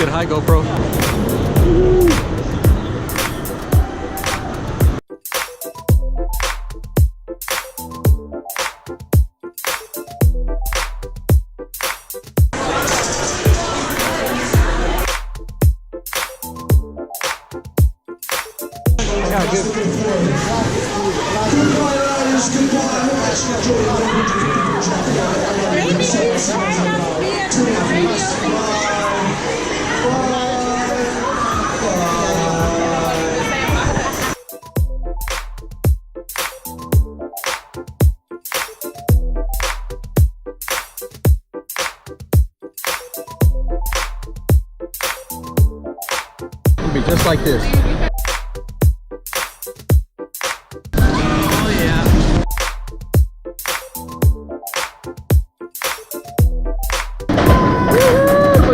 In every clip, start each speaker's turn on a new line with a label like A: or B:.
A: Good high, GoPro. Yeah, good.
B: Maybe you try not to be at the radio
A: It'll be just like this.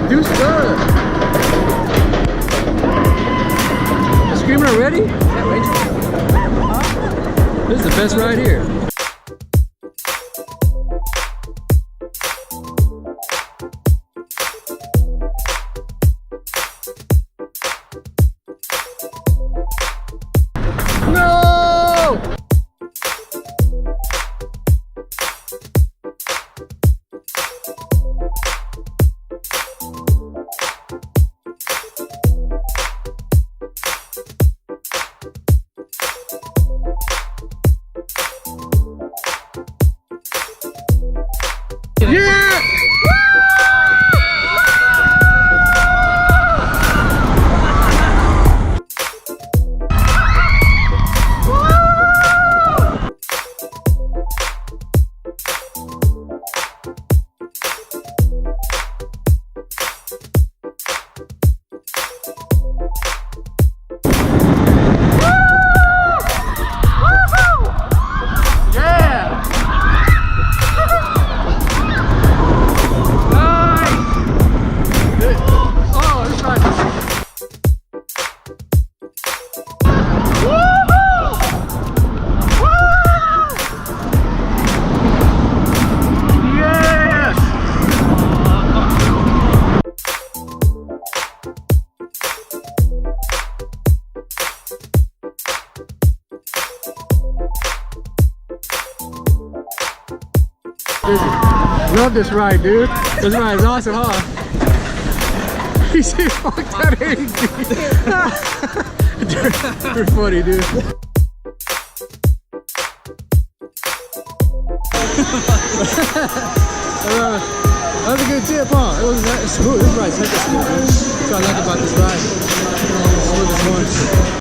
A: MEDUSA! You screaming already? This is the best ride here. No! Yeah! Love this ride, dude. This ride is awesome, huh? You see, fuck that You're funny, dude. That was a good tip, huh? It was smooth. This ride's hecka smooth, dude. That's what I like about this ride. Smooth as one.